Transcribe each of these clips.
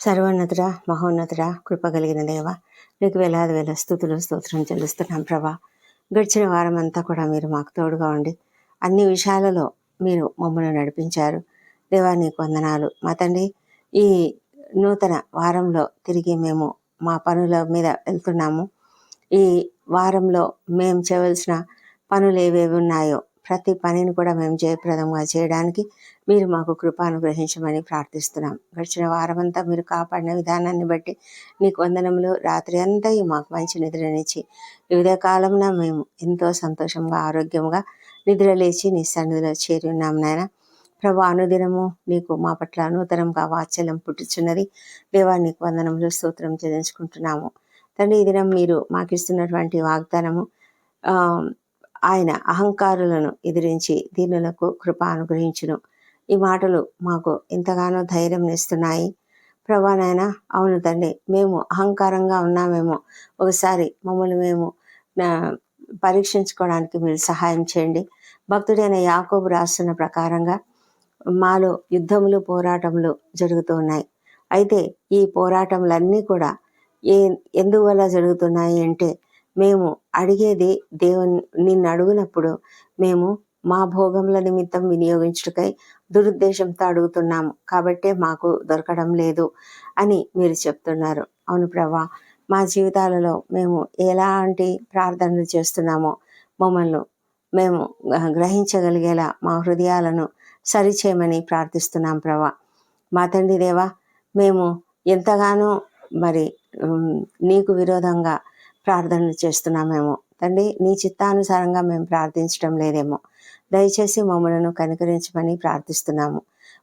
సర్వోన్నతుడా, మహోన్నతుడా, కృప కలిగిన దేవ, నీకు వేలాది వేల స్తుతులు స్తోత్రం చెల్లిస్తున్నాం ప్రభా. గడిచిన వారం అంతా కూడా మీరు మాకు తోడుగా ఉండి అన్ని విషయాలలో మీరు మమ్మల్ని నడిపించారు. దేవా నీకు వందనాలు. మా తండ్రి, ఈ నూతన వారంలో తిరిగి మేము మా పనుల మీద వెళ్తున్నాము. ఈ వారంలో మేము చేయవలసిన పనులు ఏవేవి ఉన్నాయో ప్రతి పనిని కూడా మేము జయప్రదంగా చేయడానికి మీరు మాకు కృప అనుగ్రహించమని ప్రార్థిస్తున్నాం. గడిచిన వారమంతా మీరు కాపాడిన విధానాన్ని బట్టి నీకు వందనములు. రాత్రి అంతా మాకు మంచి నిద్రనిచ్చి వివిధ కాలంలో మేము ఎంతో సంతోషంగా ఆరోగ్యంగా నిద్రలేచి నీ సన్నిధిలో చేరి ఉన్నాం నాయన. ప్రభు, అనుదినము నీకు మా పట్ల నూతనంగా వాత్సల్యం పుట్టుచున్నది. దేవా నీకు వందనములు, స్తోత్రం చెల్లించుకుంటున్నాము. తండ్రి, ఈ దినం మీరు మాకు ఇస్తున్నటువంటి వాగ్దానము, ఆయన అహంకారులను ఎదిరించి దీనులకు కృప అనుగ్రహించును. ఈ మాటలు మాకు ఎంతగానో ధైర్యం ఇస్తున్నాయి ప్రభా నాయన. అవును తండ్రి, మేము అహంకారంగా ఉన్నామేమో, ఒకసారి మమ్మల్ని మేము పరీక్షించుకోవడానికి మీరు సహాయం చేయండి. భక్తుడైన యాకోబు రాస్తున్న ప్రకారంగా మాలో యుద్ధములు, పోరాటములు జరుగుతూ ఉన్నాయి. అయితే ఈ పోరాటములన్నీ కూడా ఎందువల్ల జరుగుతున్నాయి అంటే, మేము అడిగేది దేవుని నిన్ను అడుగునప్పుడు మేము మా భోగముల నిమిత్తం వినియోగించుటకై దురుద్దేశంతో అడుగుతున్నాము, కాబట్టే మాకు దొరకడం లేదు అని మీరు చెప్తున్నారు. అవును ప్రభా, మా జీవితాలలో మేము ఎలాంటి ప్రార్థనలు చేస్తున్నామో మమ్మల్ని మేము గ్రహించగలిగేలా మా హృదయాలను సరిచేయమని ప్రార్థిస్తున్నాం ప్రభా. మా తండ్రి దేవా, మేము ఎంతగానో మరి నీకు విరోధంగా ప్రార్థనలు చేస్తున్నామేమో తండ్రి, నీ చిత్తానుసారంగా మేము ప్రార్థించడం లేదేమో, దయచేసి మమ్మలను కనికరించమని ప్రార్థిస్తున్నాము.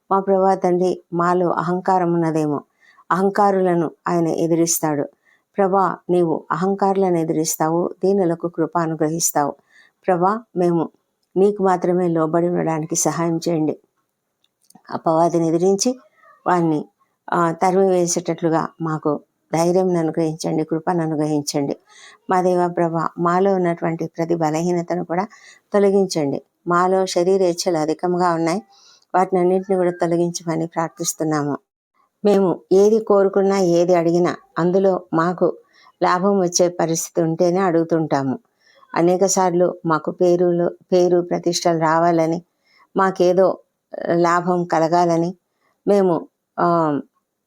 మా ప్రభా తండ్రి, మాలో అహంకారం ఉన్నదేమో, అహంకారులను ఆయన ఎదిరిస్తాడు. ప్రభా, నీవు అహంకారులను ఎదిరిస్తావు, దీనులకు కృప అనుగ్రహిస్తావు. ప్రభా, మేము నీకు మాత్రమే లోబడి ఉండడానికి సహాయం చేయండి. అపవాదిని ఎదిరించి వారిని తరిమి వేసేటట్లుగా మాకు ధైర్యం అనుగ్రహించండి, కృపను అనుగ్రహించండి. మా దేవ ప్రభ, మాలో ఉన్నటువంటి ప్రతి బలహీనతను కూడా తొలగించండి. మాలో శరీరేచ్ఛలు అధికంగా ఉన్నాయి, వాటిని అన్నింటినీ కూడా తొలగించమని ప్రార్థిస్తున్నాము. మేము ఏది కోరుకున్నా, ఏది అడిగినా అందులో మాకు లాభం వచ్చే పరిస్థితి ఉంటేనే అడుగుతుంటాము. అనేక సార్లు మాకు పేరు ప్రతిష్టలు రావాలని, మాకేదో లాభం కలగాలని, మేము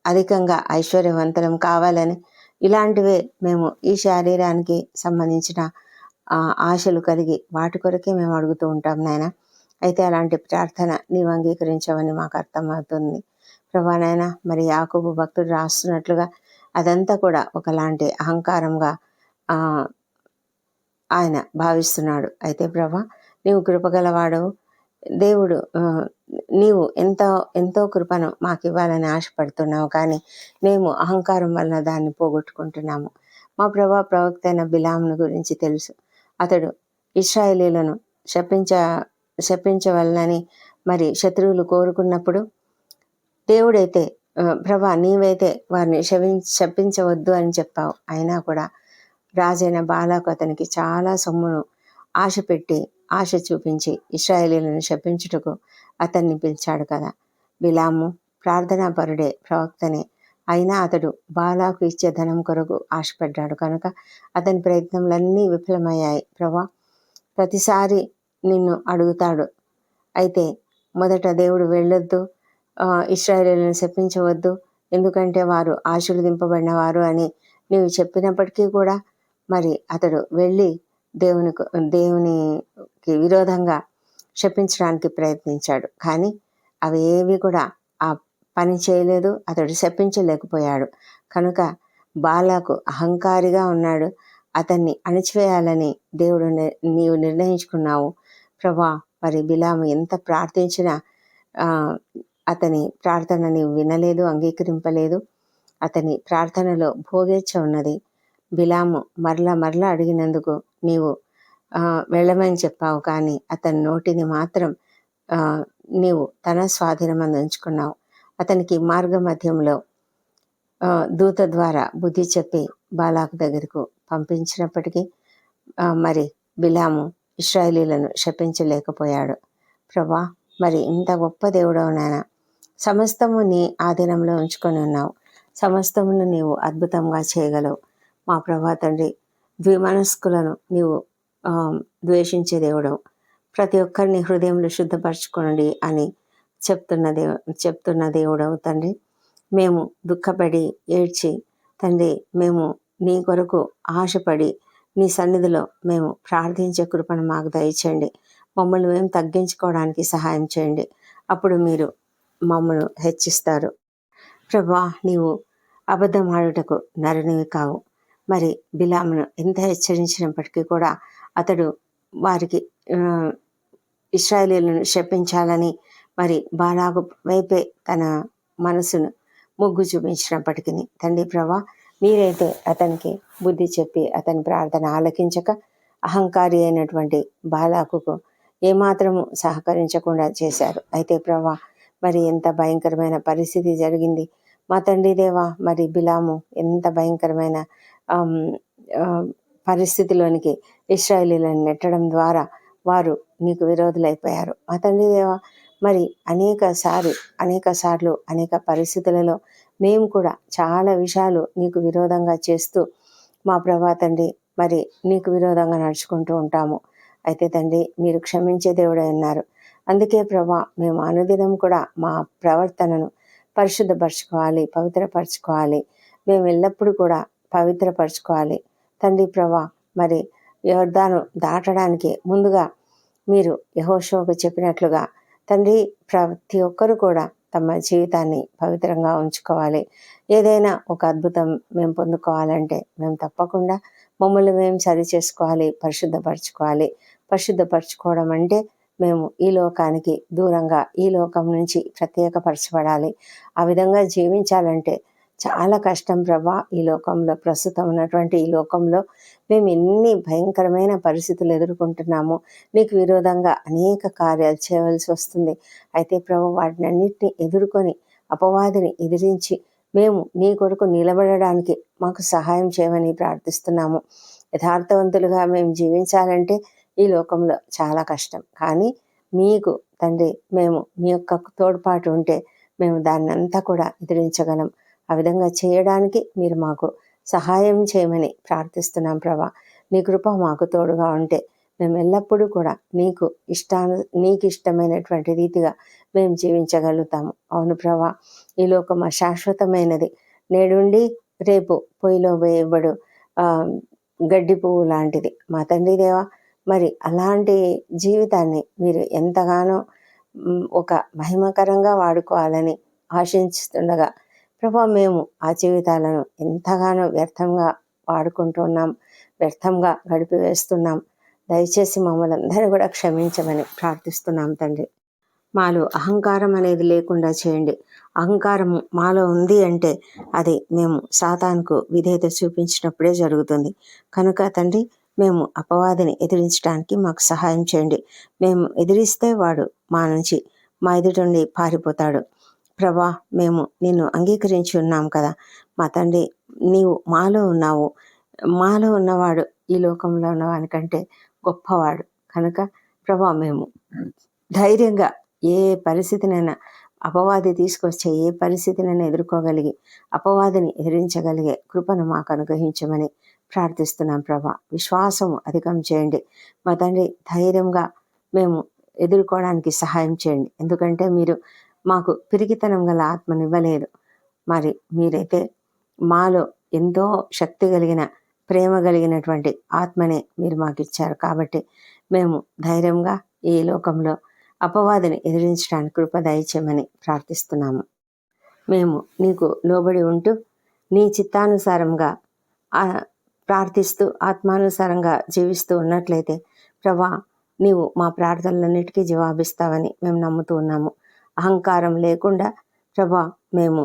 అధికంగా ఐశ్వర్యవంతులం కావాలని, ఇలాంటివే మేము ఈ శరీరానికి సంబంధించిన ఆశలు కలిగి వాటి కొరకే మేము అడుగుతూ ఉంటాం నాయన. అయితే అలాంటి ప్రార్థన నీవు అంగీకరించవని మాకు అర్థమవుతుంది ప్రభా నాయన. మరి యాకోబు భక్తుడు రాస్తున్నట్లుగా అదంతా కూడా ఒకలాంటి అహంకారంగా ఆయన భావిస్తున్నాడు. అయితే ప్రభా, నీవు కృపగలవాడవు దేవుడు, నీవు ఎంతో కృపను మాకు ఇవ్వాలని ఆశపడుతున్నావు, కానీ మేము అహంకారం వల్ల దాన్ని పోగొట్టుకుంటున్నాము. మా ప్రభా, ప్రవక్త అయిన బిలామును గురించి తెలుసు. అతడు ఇశ్రాయేలీలను శపించవలనని మరి శత్రువులు కోరుకున్నప్పుడు దేవుడైతే, ప్రభా నీవైతే వారిని శపించవద్దు అని చెప్పావు. అయినా కూడా రాజైన బాలాకు అతనికి చాలా సొమ్మును ఆశ చూపించి ఇశ్రాయేలీలను శపించుటకు అతన్ని పిలిచాడు కదా. బిలాము ప్రార్థనాపరుడే, ప్రవక్తనే, అయినా అతడు బాలాకు ఇచ్చే ధనం కొరకు ఆశపడ్డాడు కనుక అతని ప్రయత్నములన్నీ విఫలమయ్యాయి. ప్రభా, ప్రతిసారి నిన్ను అడుగుతాడు. అయితే మొదట దేవుడు వెళ్ళొద్దు, ఇశ్రాయేలీలను శపించవద్దు, ఎందుకంటే వారు ఆశీర్వదింపబడిన వారు అని నీవు చెప్పినప్పటికీ కూడా మరి అతడు వెళ్ళి దేవునికి విరోధంగా శపించడానికి ప్రయత్నించాడు. కానీ అవి ఏవి కూడా ఆ పని చేయలేదు, అతడు శపించలేకపోయాడు. కనుక బాలాకు అహంకారిగా ఉన్నాడు, అతన్ని అణిచివేయాలని దేవుడు నీవు నిర్ణయించుకున్నావు ప్రభా. మరి బిలాము ఎంత ప్రార్థించినా అతని ప్రార్థన నీవు వినలేదు, అంగీకరింపలేదు. అతని ప్రార్థనలో భోగేచ్ఛ ఉన్నది. బిలాము మరలా అడిగినందుకు నీవు వెళ్ళమని చెప్పావు, కానీ అతని నోటిని మాత్రం నీవు తన స్వాధీనమందు ఉంచుకున్నావు. అతనికి మార్గ మధ్యంలో దూత ద్వారా బుద్ధి చెప్పి బాలాకు దగ్గరకు పంపించినప్పటికీ మరి బిలాము ఇశ్రాయేలీలను శపించలేకపోయాడు. ప్రభా, మరి ఇంత గొప్ప దేవుడవు నాయన, సమస్తము నీ ఆధీనంలో ఉంచుకొని ఉన్నావు. సమస్తమును నీవు అద్భుతంగా చేయగలవు. మా ప్రభా తండ్రి, ద్విమనస్కులను నీవు ద్వేషించే దేవుడవు. ప్రతి ఒక్కరిని హృదయంలో శుద్ధపరచుకోండి అని చెప్తున్న దేవుడవు తండ్రి. మేము దుఃఖపడి ఏడ్చి తండ్రి, మేము నీ కొరకు ఆశపడి నీ సన్నిధిలో మేము ప్రార్థించే కృపను మాకు దయచేయండి. మమ్మల్ని మేము తగ్గించుకోవడానికి సహాయం చేయండి. అప్పుడు మీరు మమ్మల్ని హెచ్చిస్తారు. ప్రభా, నీవు అబద్ధం ఆడుటకు నరునివి కావు. మరి బిలామును ఎంత హెచ్చరించినప్పటికీ కూడా అతడు వారికి ఇశ్రాయేలీయులను శపించాలని మరి బాలాకు వైపే తన మనసును మొగ్గు చూపించినప్పటికీ తండ్రి ప్రభా, మీరైతే అతనికి బుద్ధి చెప్పి అతని ప్రార్థన ఆలకించక అహంకారి అయినటువంటి బాలాకుకు ఏమాత్రము సహకరించకుండా చేశారు. అయితే ప్రభా, మరి ఎంత భయంకరమైన పరిస్థితి జరిగింది మా తండ్రి దేవా. మరి బిలాము ఎంత భయంకరమైన పరిస్థితిలోనికి ఇశ్రాయేలీయులను నెట్టడం ద్వారా వారు నీకు విరోధులైపోయారు మా తండ్రి దేవా. మరి అనేక సార్లు అనేక పరిస్థితులలో మేము కూడా చాలా విషయాలు నీకు విరోధంగా చేస్తూ మా ప్రభా తండ్రి మరి నీకు విరోధంగా నడుచుకుంటూ ఉంటాము. అయితే తండ్రి, మీరు క్షమించే దేవుడై ఉన్నారు. అందుకే ప్రభా, మేము అనుదినం కూడా మా ప్రవర్తనను పరిశుద్ధపరచుకోవాలి, పవిత్రపరచుకోవాలి. మేము ఎల్లప్పుడూ కూడా పవిత్రపరచుకోవాలి తండ్రి ప్రభా. మరి యొర్దాను దాటడానికి ముందుగా మీరు యెహోషువకు చెప్పినట్లుగా తండ్రి, ప్రతి ఒక్కరు కూడా తమ జీవితాన్ని పవిత్రంగా ఉంచుకోవాలి. ఏదైనా ఒక అద్భుతం మేము పొందుకోవాలంటే మేము తప్పకుండా మమ్మల్ని మేము సరి చేసుకోవాలి, పరిశుద్ధపరచుకోవాలి. పరిశుద్ధపరచుకోవడం అంటే మేము ఈ లోకానికి దూరంగా ఈ లోకం నుంచి ప్రత్యేకపరచబడాలి. ఆ విధంగా జీవించాలంటే చాలా కష్టం ప్రభా. ఈ లోకంలో, ప్రస్తుతం ఉన్నటువంటి ఈ లోకంలో మేము ఎన్ని భయంకరమైన పరిస్థితులు ఎదుర్కొంటున్నాము. నీకు విరోధంగా అనేక కార్యాలు చేయవలసి వస్తుంది. అయితే ప్రభు, వాటిని అన్నిటిని ఎదుర్కొని అపవాదిని ఎదిరించి మేము నీ కొరకు నిలబడడానికి మాకు సహాయం చేయమని ప్రార్థిస్తున్నాము. యథార్థవంతులుగా మేము జీవించాలంటే ఈ లోకంలో చాలా కష్టం. కానీ మీకు తండ్రి, మేము మీ యొక్క తోడ్పాటు ఉంటే మేము దాన్ని అంతా కూడా ఎదిరించగలం. ఆ విధంగా చేయడానికి మీరు మాకు సహాయం చేయమని ప్రార్థిస్తున్నాం ప్రభా. నీ కృప మాకు తోడుగా ఉంటే మేము ఎల్లప్పుడూ కూడా నీకు ఇష్టమైనటువంటి రీతిగా మేము జీవించగలుగుతాము. అవును ప్రభా, ఈ లోకం శాశ్వతమైనది. నేడుండి రేపు పొయ్యిలో వేయబడు గడ్డి పువ్వు లాంటిది మా తండ్రి దేవా. మరి అలాంటి జీవితాన్ని మీరు ఎంతగానో ఒక మహిమకరంగా వాడుకోవాలని ఆశిస్తుండగా ప్రభా, మేము ఆ జీవితాలను ఎంతగానో వ్యర్థంగా వాడుకుంటున్నాం, వ్యర్థంగా గడిపివేస్తున్నాం. దయచేసి మమ్మల్ని అందరూ కూడా క్షమించమని ప్రార్థిస్తున్నాం తండ్రి. మాలో అహంకారం అనేది లేకుండా చేయండి. అహంకారం మాలో ఉంది అంటే అది మేము సాతానుకు విధేయత చూపించినప్పుడే జరుగుతుంది. కనుక తండ్రి, మేము అపవాదిని ఎదిరించడానికి మాకు సహాయం చేయండి. మేము ఎదిరిస్తే వాడు మా ఎదుటి నుండి పారిపోతాడు. ప్రభా, మేము నిన్ను అంగీకరించి ఉన్నాం కదా మా తండ్రి. నీవు మాలో ఉన్నావు. మాలో ఉన్నవాడు ఈ లోకంలో ఉన్నవానికంటే గొప్పవాడు. కనుక ప్రభా, మేము ధైర్యంగా ఏ పరిస్థితినైనా, అపవాది తీసుకొచ్చే ఏ పరిస్థితినైనా ఎదుర్కోగలిగి అపవాదిని ఎదిరించగలిగే కృపను మాకు అనుగ్రహించమని ప్రార్థిస్తున్నాం ప్రభా. విశ్వాసము అధికం చేయండి మా తండ్రి. ధైర్యంగా మేము ఎదుర్కోవడానికి సహాయం చేయండి. ఎందుకంటే మీరు మాకు పిరికితనం గల ఆత్మనివ్వలేదు. మరి మీరైతే మాలో ఎంతో శక్తి కలిగిన, ప్రేమ కలిగినటువంటి ఆత్మనే మీరు మాకు ఇచ్చారు. కాబట్టి మేము ధైర్యంగా ఈ లోకంలో అపవాదిని ఎదిరించడానికి కృప దయచేయమని ప్రార్థిస్తున్నాము. మేము నీకు లోబడి ఉంటూ నీ చిత్తానుసారంగా ప్రార్థిస్తూ ఆత్మానుసారంగా జీవిస్తూ ఉన్నట్లయితే ప్రభా, నీవు మా ప్రార్థనలన్నిటికీ జవాబిస్తావని మేము నమ్ముతూ ఉన్నాము. అహంకారం లేకుండా ప్రభా, మేము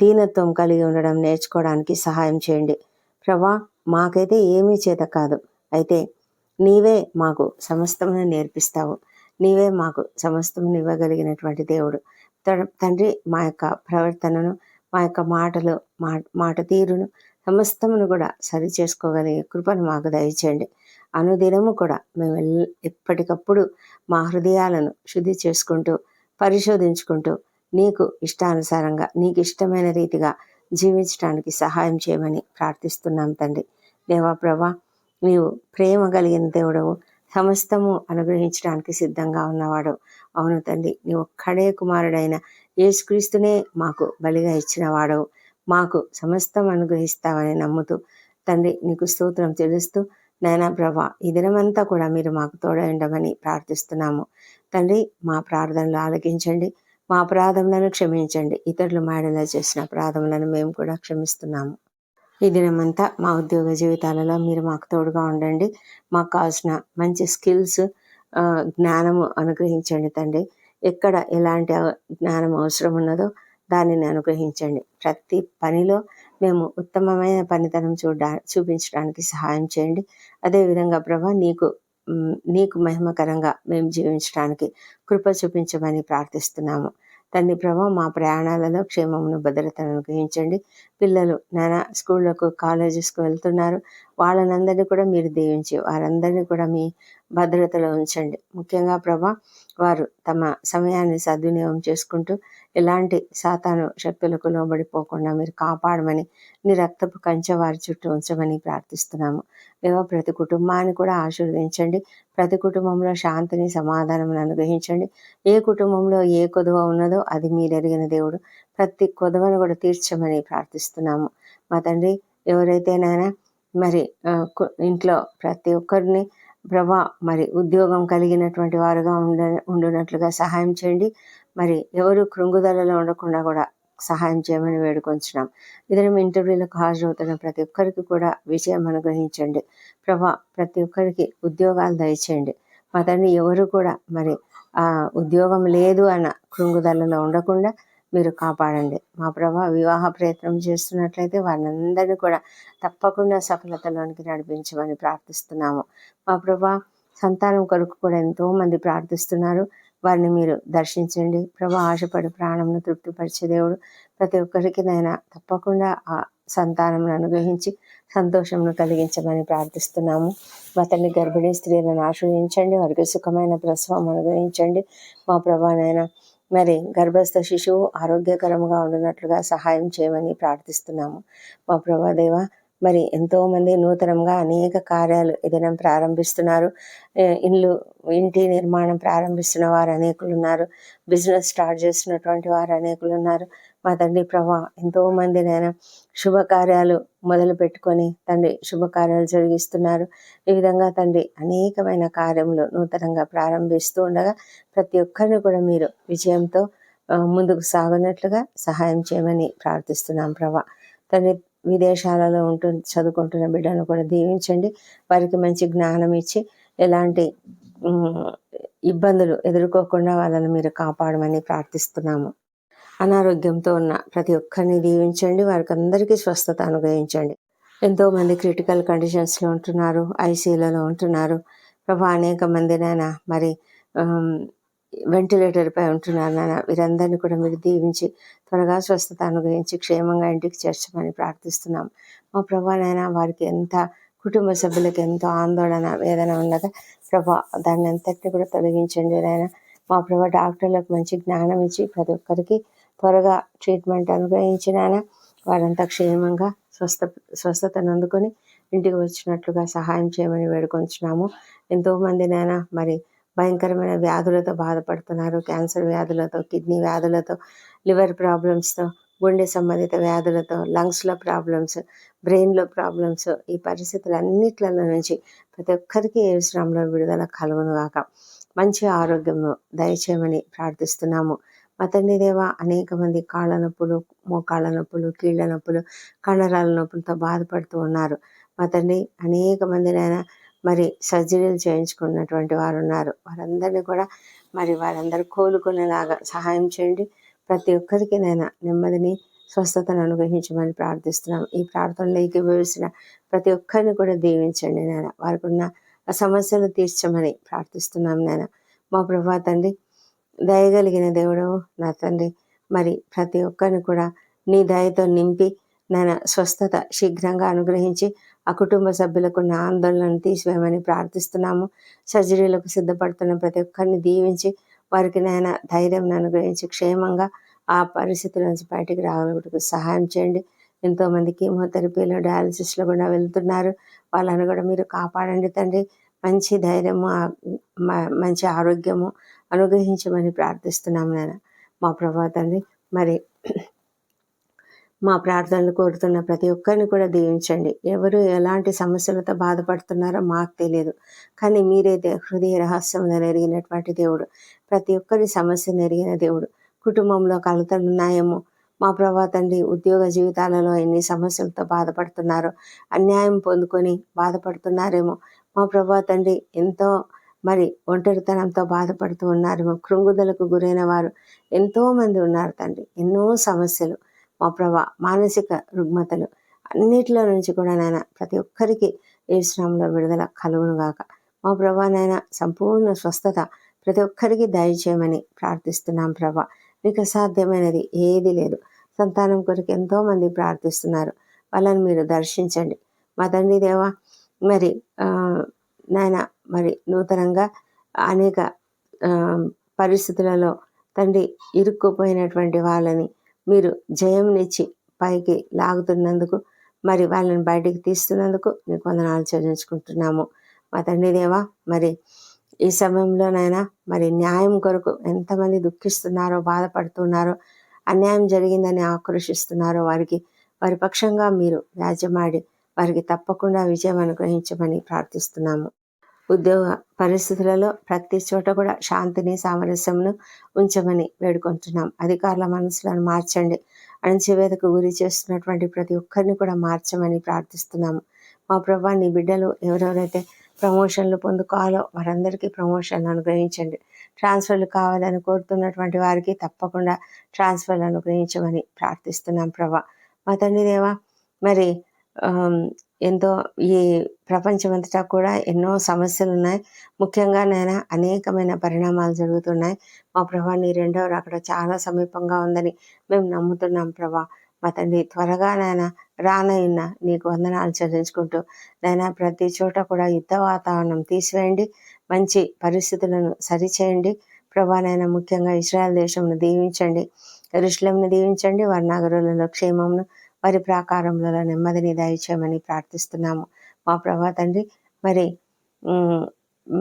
దీనత్వం కలిగి ఉండడం నేర్చుకోవడానికి సహాయం చేయండి ప్రభా. మాకైతే ఏమీ చేత కాదు. అయితే నీవే మాకు సమస్తమును నేర్పిస్తావు. నీవే మాకు సమస్తమును ఇవ్వగలిగినటువంటి దేవుడు తండ్రి. మా యొక్క ప్రవర్తనను, మా యొక్క మాట తీరును సమస్తమును కూడా సరి చేసుకోగలిగే కృపను మాకు దయచేయండి. అనుదినము కూడా మేము ఎప్పటికప్పుడు మా హృదయాలను శుద్ధి చేసుకుంటూ, పరిశోధించుకుంటూ, నీకు ఇష్టానుసారంగా, నీకు ఇష్టమైన రీతిగా జీవించడానికి సహాయం చేయమని ప్రార్థిస్తున్నాం తండ్రి. దేవా ప్రభా, నీవు ప్రేమ కలిగిన దేవుడవు, సమస్తము అనుగ్రహించడానికి సిద్ధంగా ఉన్నవాడు. అవును తండ్రి, నీ ఒక్కడే కుమారుడైన యేసుక్రీస్తునే మాకు బలిగా ఇచ్చిన వాడవు. మాకు సమస్తం అనుగ్రహిస్తావని నమ్ముతూ తండ్రి నీకు స్తోత్రం చెల్లిస్తూ, నాయనా ప్రభా, ఈ దినమంతా కూడా మీరు మాకు తోడై ఉండమని ప్రార్థిస్తున్నాము తండ్రి. మా ప్రార్థనలు ఆలకించండి, మా అపరాధములను క్షమించండి. ఇతరులు మాడలా చేసిన అపరాధములను మేము కూడా క్షమిస్తున్నాము. ఈ దినమంతా మా ఉద్యోగ జీవితాలలో మీరు మాకు తోడుగా ఉండండి. మాకు కావాల్సిన మంచి స్కిల్స్, జ్ఞానము అనుగ్రహించండి తండ్రి. ఎక్కడ ఎలాంటి జ్ఞానం అవసరం ఉన్నదో దానిని అనుగ్రహించండి. ప్రతి పనిలో మేము ఉత్తమమైన పనితనం చూపించడానికి సహాయం చేయండి. అదేవిధంగా ప్రభా, నీకు మహిమకరంగా మేము జీవించడానికి కృప చూపించమని ప్రార్థిస్తున్నాము తండ్రి. ప్రభా, మా ప్రయాణాలలో క్షేమమును భద్రతను అనుగ్రహించండి. పిల్లలు నానా స్కూళ్ళకు కాలేజెస్కు వెళ్తున్నారు, వాళ్ళనందరినీ కూడా మీరు దీవించి వారందరినీ కూడా మీ భద్రతలో ఉంచండి. ముఖ్యంగా ప్రభా, వారు తమ సమయాన్ని సద్వినియోగం చేసుకుంటూ ఎలాంటి సాతాను శక్తులకు లోబడిపోకుండా మీరు కాపాడమని, నీ రక్తపు కంచె వారి చుట్టూ ఉంచమని ప్రార్థిస్తున్నాము. దేవా, ప్రతి కుటుంబాన్ని కూడా ఆశీర్వదించండి. ప్రతి కుటుంబంలో శాంతిని, సమాధానం అనుగ్రహించండి. ఏ కుటుంబంలో ఏ కొదువ ఉన్నదో అది మీరెరిగిన దేవుడు. ప్రతి కొదవను కూడా తీర్చమని ప్రార్థిస్తున్నాము మా తండ్రి. ఎవరైతేనైనా మరి ఇంట్లో ప్రతి ఒక్కరిని ప్రభా మరి ఉద్యోగం కలిగినటువంటి వారుగా ఉండునట్లుగా సహాయం చేయండి. మరి ఎవరు కృంగుదలలో ఉండకుండా కూడా సహాయం చేయమని వేడుకొంచున్నాం. ఇద్దరం ఇంటర్వ్యూలకు హాజరవుతున్న ప్రతి ఒక్కరికి కూడా విజయం అనుగ్రహించండి ప్రభా. ప్రతి ఒక్కరికి ఉద్యోగాలు దయచేయండి మా తండ్రి. ఎవరు కూడా మరి ఉద్యోగం లేదు అన్న కృంగుదలలో ఉండకుండా మీరు కాపాడండి మా ప్రభా. వివాహ ప్రయత్నం చేస్తున్నట్లయితే వారందరినీ కూడా తప్పకుండా సఫలతలోనికి నడిపించమని ప్రార్థిస్తున్నాము మా ప్రభా. సంతానం కొరకు కూడా ఎంతోమంది ప్రార్థిస్తున్నారు, వారిని మీరు దర్శించండి ప్రభా. ఆశపడి ప్రాణంను తృప్తిపరిచే దేవుడు. ప్రతి ఒక్కరికి నైనా తప్పకుండా ఆ సంతానం అనుగ్రహించి సంతోషంను కలిగించమని ప్రార్థిస్తున్నాము మా తండ్రి. గర్భిణీ స్త్రీలను ఆశ్రయించండి, వారికి సుఖమైన ప్రసవం అనుగ్రహించండి మా ప్రభానైనా. మరి గర్భస్థ శిశువు ఆరోగ్యకరంగా ఉండినట్లుగా సహాయం చేయమని ప్రార్థిస్తున్నాము మా ప్రభాదేవ. మరి ఎంతోమంది నూతనంగా అనేక కార్యాలు ఏదైనా ప్రారంభిస్తున్నారు. ఇంటి నిర్మాణం ప్రారంభిస్తున్న వారు అనేకులు ఉన్నారు. బిజినెస్ స్టార్ట్ చేస్తున్నటువంటి వారు అనేకులు ఉన్నారు మా తండ్రి ప్రభా. ఎంతోమంది నైనా శుభకార్యాలు మొదలు పెట్టుకొని తండ్రి శుభకార్యాలు జరిగిస్తున్నారు. ఈ విధంగా తండ్రి అనేకమైన కార్యములు నూతనంగా ప్రారంభిస్తూ ఉండగా ప్రతి ఒక్కరిని కూడా మీరు విజయంతో ముందుకు సాగునట్లుగా సహాయం చేయమని ప్రార్థిస్తున్నాం ప్రభా. తండ్రి, విదేశాలలో చదువుకుంటున్న బిడ్డలను కూడా దీవించండి. వారికి మంచి జ్ఞానం ఇచ్చి ఎలాంటి ఇబ్బందులు ఎదుర్కోకుండా వాళ్ళని మీరు కాపాడమని ప్రార్థిస్తున్నాము. అనారోగ్యంతో ఉన్న ప్రతి ఒక్కరిని దీవించండి, వారికి అందరికీ స్వస్థత అనుగ్రహించండి. ఎంతోమంది క్రిటికల్ కండిషన్స్లో ఉంటున్నారు, ఐసీయూలలో ఉంటున్నారు ప్రభా. అనేక మంది నాయన మరి వెంటిలేటర్పై ఉంటున్నారు నాయన. వీరందరినీ కూడా మీరు దీవించి త్వరగా స్వస్థత అనుగ్రహించి క్షేమంగా ఇంటికి చేర్చమని ప్రార్థిస్తున్నాం మా ప్రభా. నాయన వారికి ఎంత కుటుంబ సభ్యులకు ఎంతో ఆందోళన వేదన ఉండగా ప్రభా, దాన్ని అంతటిని కూడా తొలగించండి నాయన మా ప్రభా. డాక్టర్లకు మంచి జ్ఞానం ఇచ్చి ప్రతి ఒక్కరికి త్వరగా ట్రీట్మెంట్ అనుగ్రహించిన వారంతా క్షేమంగా స్వస్థతను అందుకొని ఇంటికి వచ్చినట్లుగా సహాయం చేయమని వేడుకొంచున్నాము. ఎంతోమంది నాయన మరి భయంకరమైన వ్యాధులతో బాధపడుతున్నారు. క్యాన్సర్ వ్యాధులతో, కిడ్నీ వ్యాధులతో, లివర్ ప్రాబ్లమ్స్తో, గుండె సంబంధిత వ్యాధులతో, లంగ్స్లో ప్రాబ్లమ్స్, బ్రెయిన్లో ప్రాబ్లమ్స్. ఈ పరిస్థితులన్నిట్లలో నుంచి ప్రతి ఒక్కరికి ఏ విశ్రామంలో విడుదల కలుగును గాక. మంచి ఆరోగ్యము దయచేయమని ప్రార్థిస్తున్నాము మా తండ్రి దేవ. అనేక మంది కాళ్ళ నొప్పులు, మోకాళ్ళ నొప్పులు, కీళ్ళ నొప్పులు, కండరాల నొప్పులతో బాధపడుతూ ఉన్నారు మా తండ్రి. అనేక మందినైనా మరి సర్జరీలు చేయించుకున్నటువంటి వారు ఉన్నారు. వారందరినీ కూడా మరి వారందరూ కోలుకునేలాగా సహాయం చేయండి. ప్రతి ఒక్కరికి నైనా నెమ్మదిని, స్వస్థతను అనుగ్రహించమని ప్రార్థిస్తున్నాం. ఈ ప్రార్థనలో ఏకీభవించిన ప్రతి ఒక్కరిని కూడా దీవించండి నాయన. వారికి ఉన్న సమస్యలు తీర్చమని ప్రార్థిస్తున్నాం నాయన మా ప్రభా తండ్రి. దయగలిగిన దేవుడు నా తండ్రి, మరి ప్రతి ఒక్కరిని కూడా నీ దయతో నింపి నాయన స్వస్థత శీఘ్రంగా అనుగ్రహించి ఆ కుటుంబ సభ్యులకు ఉన్న ఆందోళనను తీసివేయమని ప్రార్థిస్తున్నాము. సర్జరీలకు సిద్ధపడుతున్న ప్రతి ఒక్కరిని దీవించి వారికి నాయన ధైర్యం అనుగ్రహించి క్షేమంగా ఆ పరిస్థితుల నుంచి బయటికి రావడానికి సహాయం చేయండి. ఎంతోమంది కీమోథెరపీలో డయాలసిస్లో కూడా వెళ్తున్నారు. వాళ్ళని కూడా మీరు కాపాడండి తండ్రి. మంచి ధైర్యము, మంచి ఆరోగ్యము అనుగ్రహించమని ప్రార్థిస్తున్నాం నాయన. మా ప్రభా తండ్రి, మరి మా ప్రార్థనలు కోరుతున్న ప్రతి ఒక్కరిని కూడా దీవించండి. ఎవరు ఎలాంటి సమస్యలతో బాధపడుతున్నారో మాకు తెలియదు, కానీ మీరైతే హృదయ రహస్యంలో ఎరిగినటువంటి దేవుడు, ప్రతి ఒక్కరి సమస్యను ఎరిగిన దేవుడు. కుటుంబంలో కలతలు ఉన్నాయేమో మా ప్రభా తండ్రి, ఉద్యోగ జీవితాలలో ఎన్ని సమస్యలతో బాధపడుతున్నారో, అన్యాయం పొందుకొని బాధపడుతున్నారేమో మా ప్రభా తండ్రి, ఎంతో మరి ఒంటరితనంతో బాధపడుతూ ఉన్నారేమో, కృంగుదలకు గురైన వారు ఎంతోమంది ఉన్నారు తండ్రి. ఎన్నో సమస్యలు మా ప్రభా, మానసిక రుగ్మతలు అన్నిటిలో నుంచి కూడా నాయన ప్రతి ఒక్కరికి యేసునామములో విడుదల కలుగును గాక. మా ప్రభా నాయన, సంపూర్ణ స్వస్థత ప్రతి ఒక్కరికి దయచేయమని ప్రార్థిస్తున్నాం ప్రభా. మీకు అసాధ్యమైనది ఏది లేదు. సంతానం కొరకు ఎంతోమంది ప్రార్థిస్తున్నారు, వాళ్ళని మీరు దర్శించండి మా తండ్రి దేవా. మరి నాయన, మరి నూతనంగా అనేక పరిస్థితులలో తండ్రి ఇరుక్కుపోయినటువంటి వాళ్ళని మీరు జయంనిచ్చి పైకి లాగుతున్నందుకు, మరి వాళ్ళని బయటికి తీస్తున్నందుకు నీకు వందనాలు చెల్లించుకుంటున్నాము మా తండ్రి దేవా. మరి ఈ సమయంలోనైనా మరి న్యాయం కొరకు ఎంతమంది దుఃఖిస్తున్నారో, బాధపడుతున్నారో, అన్యాయం జరిగిందని ఆక్రోషిస్తున్నారో వారి పక్షంగా మీరు వ్యాజ్యమాడి వారికి తప్పకుండా విజయం అనుగ్రహించమని ప్రార్థిస్తున్నాము. ఉద్యోగ పరిస్థితులలో ప్రతి చోట కూడా శాంతిని, సామరస్యమును ఉంచమని వేడుకుంటున్నాం. అధికారుల మనసులను మార్చండి. అణచివేతకు గురి చేస్తున్నటువంటి ప్రతి ఒక్కరిని కూడా మార్చమని ప్రార్థిస్తున్నాము. మా ప్రభా, నీ బిడ్డలు ఎవరెవరైతే ప్రమోషన్లు పొందుకోవాలో వారందరికీ ప్రమోషన్లు అనుగ్రహించండి. ట్రాన్స్ఫర్లు కావాలని కోరుతున్నటువంటి వారికి తప్పకుండా ట్రాన్స్ఫర్లు అనుగ్రహించమని ప్రార్థిస్తున్నాం ప్రభా. మా తండ్రి దేవా, మరి ఎంతో ఈ ప్రపంచమంతటా కూడా ఎన్నో సమస్యలు ఉన్నాయి. ముఖ్యంగా నాయన అనేకమైన పరిణామాలు జరుగుతున్నాయి. మా ప్రభా, నీ రెండవ రాకడ చాలా సమీపంగా ఉందని మేము నమ్ముతున్నాం ప్రభా. మా తండ్రి, త్వరగా నాయన రానయ్యున్న నీకు వందనాలు చెల్లించుకుంటూ నాయన, ప్రతి చోట కూడా యుద్ధ వాతావరణం తీసివేయండి, మంచి పరిస్థితులను సరిచేయండి ప్రభా. నాయన, ముఖ్యంగా ఇశ్రాయేల్ దేశంను దీవించండి, యెరూషలేమును దీవించండి, వారి నగరులలో క్షేమమును, వారి ప్రాకారములలో నెమ్మదిని దయచేయమని ప్రార్థిస్తున్నాము మా ప్రభా తండ్రి. మరి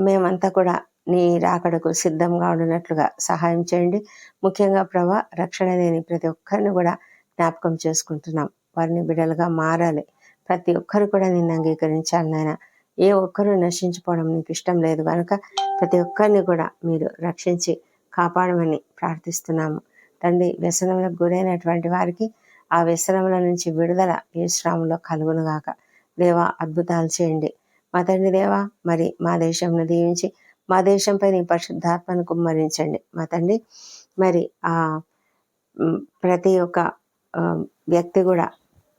మేమంతా కూడా నీ రాకడకు సిద్ధంగా ఉండినట్లుగా సహాయం చేయండి. ముఖ్యంగా ప్రభా, రక్షణ లేని ప్రతి ఒక్కరిని కూడా జ్ఞాపకం చేసుకుంటున్నాం. వారిని బిడ్డలుగా మారాలి. ప్రతి ఒక్కరు కూడా నిన్ను అంగీకరించాలి నాయన. ఏ ఒక్కరూ నశించిపోవడం నీకు ఇష్టం లేదు కనుక ప్రతి ఒక్కరిని కూడా మీరు రక్షించి కాపాడమని ప్రార్థిస్తున్నాము తండ్రి. వ్యసనములకు గురైనటువంటి వారికి ఆ వ్యసనముల నుంచి విడుదల యేసునామములో కలుగునుగాక. దేవా, అద్భుతాలు చేయండి మా తండ్రి దేవా. మరి మా దేశంను దీవించి మా దేశంపై నీ పరిశుద్ధాత్మను కుమ్మరించండి మా తండ్రి. మరి ప్రతి ఒక్క వ్యక్తి కూడా,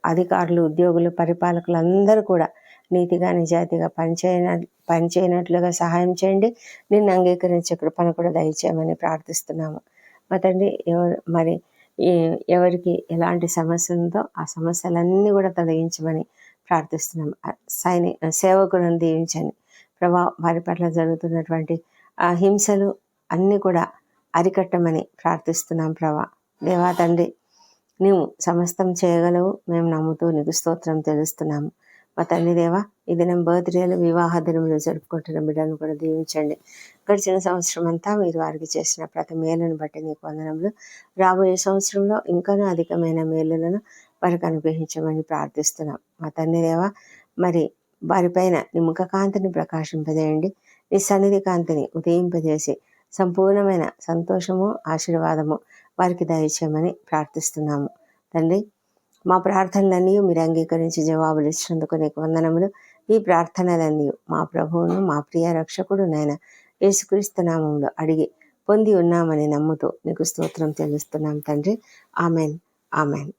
అధికారులు, ఉద్యోగులు, పరిపాలకులు అందరూ కూడా నీతిగా నిజాయితీగా పనిచేయనట్లుగా సహాయం చేయండి. నిన్ను అంగీకరించే కృపను కూడా దయచేయమని ప్రార్థిస్తున్నాము మా తండ్రి. మరి ఎవరికి ఎలాంటి సమస్య ఉందో ఆ సమస్యలన్నీ కూడా తొలగించమని ప్రార్థిస్తున్నాం. సేవకులను దీవించండి ప్రభా. వారి పట్ల జరుగుతున్నటువంటి హింసలు అన్నీ కూడా అరికట్టమని ప్రార్థిస్తున్నాం ప్రభా. దేవా తండ్రి, నీవు సమస్తం చేయగలవు, మేము నమ్ముతూ నీకు స్తోత్రం తెలుస్తున్నాము మా తండ్రి దేవా. ఈ దినం బర్త్డేలు, వివాహ దినములు జరుపుకుంటున్న బిడ్డలను కూడా దీవించండి. గడిచిన సంవత్సరం అంతా మీరు వారికి చేసిన ప్రతి మేలును బట్టి నీకు వందనములు. రాబోయే సంవత్సరంలో ఇంకనూ అధికమైన మేలులను వారికి అనుగ్రహించమని ప్రార్థిస్తున్నాం మా తండ్రి దేవా. మరి వారిపైన నీ ముఖ కాంతిని ప్రకాశింపజేయండి, నీ సన్నిధి కాంతిని ఉదయింపజేసి సంపూర్ణమైన సంతోషము, ఆశీర్వాదము వారికి దయచేయమని ప్రార్థిస్తున్నాము తండ్రి. మా ప్రార్థనలన్నీ మీరు అంగీకరించి జవాబులు ఇచ్చినందుకు నీకు వందనములు. ఈ ప్రార్థనలన్నీ మా ప్రభువును, మా ప్రియ రక్షకుడు నాయన యేసుక్రీస్తు నామములో అడిగి పొంది ఉన్నామని నమ్ముతూ నీకు స్తోత్రం చెల్లిస్తున్నాం తండ్రి. Amen, amen.